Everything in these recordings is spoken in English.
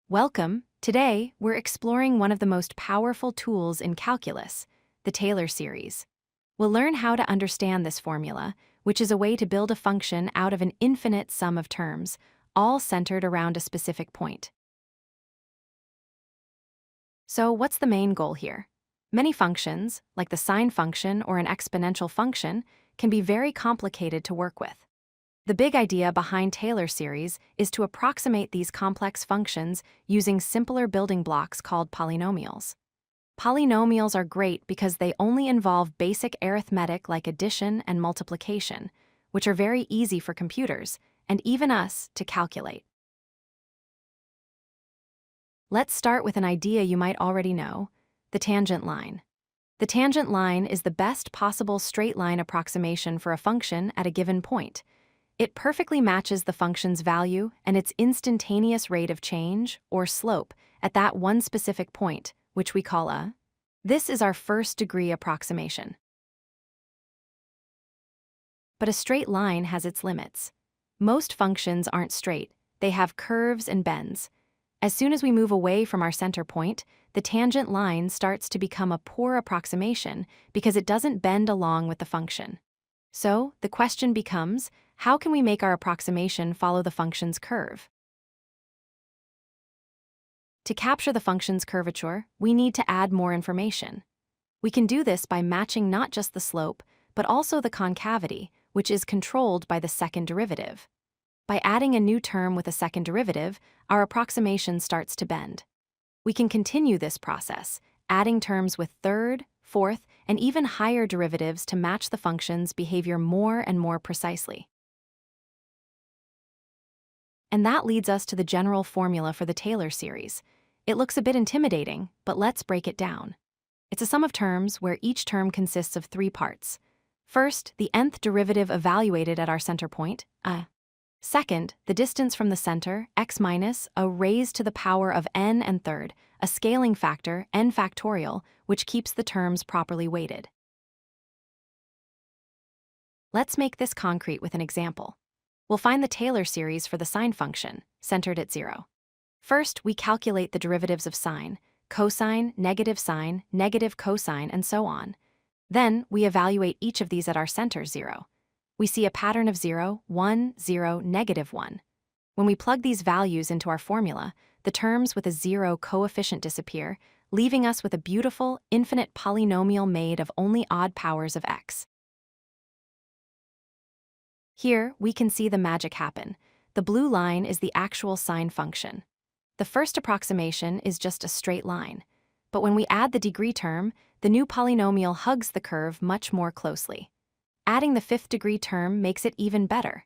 Welcome. Today, we're exploring one of the most powerful tools in calculus, the Taylor series. We'll learn how to understand this formula, which is a way to build a function out of an infinite sum of terms, all centered around a specific point. So, what's the main goal here? Many functions, like the sine function or an exponential function, can be very complicated to work with. The big idea behind Taylor series is to approximate these complex functions using simpler building blocks called polynomials. Polynomials are great because they only involve basic arithmetic like addition and multiplication, which are very easy for computers, and even us, to calculate. Let's start with an idea you might already know, the tangent line. The tangent line is the best possible straight line approximation for a function at a given point. It perfectly matches the function's value and its instantaneous rate of change, or slope, at that one specific point, which we call a. This is our first-degree approximation. But a straight line has its limits. Most functions aren't straight, they have curves and bends. As soon as we move away from our center point, the tangent line starts to become a poor approximation because it doesn't bend along with the function. So, the question becomes, how can we make our approximation follow the function's curve? To capture the function's curvature, we need to add more information. We can do this by matching not just the slope, but also the concavity, which is controlled by the second derivative. By adding a new term with a second derivative, our approximation starts to bend. We can continue this process, adding terms with third, fourth, and even higher derivatives to match the function's behavior more and more precisely. And that leads us to the general formula for the Taylor series. It looks a bit intimidating, but let's break it down. It's a sum of terms where each term consists of three parts. First, the nth derivative evaluated at our center point, a. Second, the distance from the center, x minus a raised to the power of n, and third, a scaling factor, n factorial, which keeps the terms properly weighted. Let's make this concrete with an example. We'll find the Taylor series for the sine function, centered at 0. First, we calculate the derivatives of sine, cosine, negative cosine, and so on. Then, we evaluate each of these at our center, 0. We see a pattern of 0, 1, 0, negative 1. When we plug these values into our formula, the terms with a 0 coefficient disappear, leaving us with a beautiful, infinite polynomial made of only odd powers of x. Here, we can see the magic happen. The blue line is the actual sine function. The first approximation is just a straight line. But when we add the degree term, the new polynomial hugs the curve much more closely. Adding the fifth degree term makes it even better.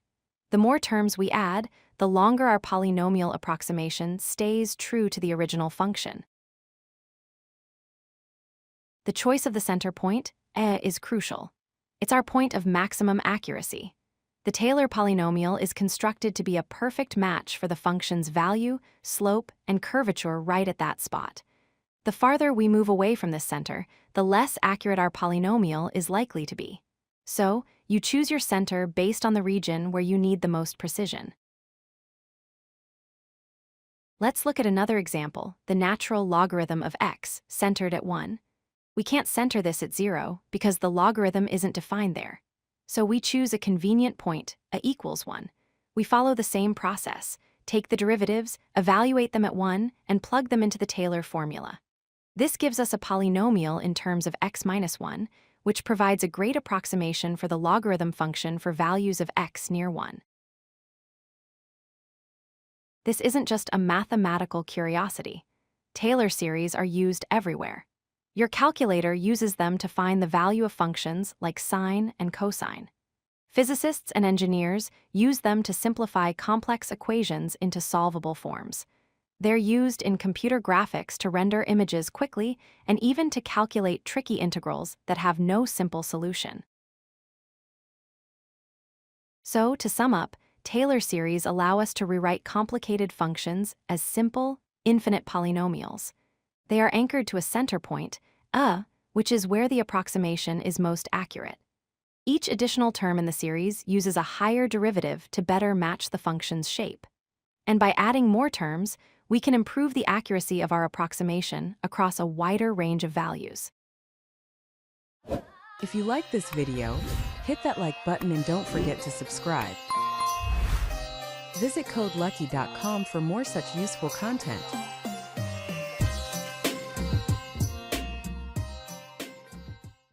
The more terms we add, the longer our polynomial approximation stays true to the original function. The choice of the center point, is crucial. It's our point of maximum accuracy. The Taylor polynomial is constructed to be a perfect match for the function's value, slope, and curvature right at that spot. The farther we move away from this center, the less accurate our polynomial is likely to be. So, you choose your center based on the region where you need the most precision. Let's look at another example, the natural logarithm of x, centered at 1. We can't center this at 0 because the logarithm isn't defined there. So we choose a convenient point, a equals 1. We follow the same process, take the derivatives, evaluate them at 1, and plug them into the Taylor formula. This gives us a polynomial in terms of x minus 1, which provides a great approximation for the logarithm function for values of x near 1. This isn't just a mathematical curiosity. Taylor series are used everywhere. Your calculator uses them to find the value of functions like sine and cosine. Physicists and engineers use them to simplify complex equations into solvable forms. They're used in computer graphics to render images quickly and even to calculate tricky integrals that have no simple solution. So, to sum up, Taylor series allow us to rewrite complicated functions as simple, infinite polynomials. They are anchored to a center point, which is where the approximation is most accurate. Each additional term in the series uses a higher derivative to better match the function's shape. And by adding more terms, we can improve the accuracy of our approximation across a wider range of values. If you like this video, hit that like button and don't forget to subscribe. Visit codelucky.com for more such useful content.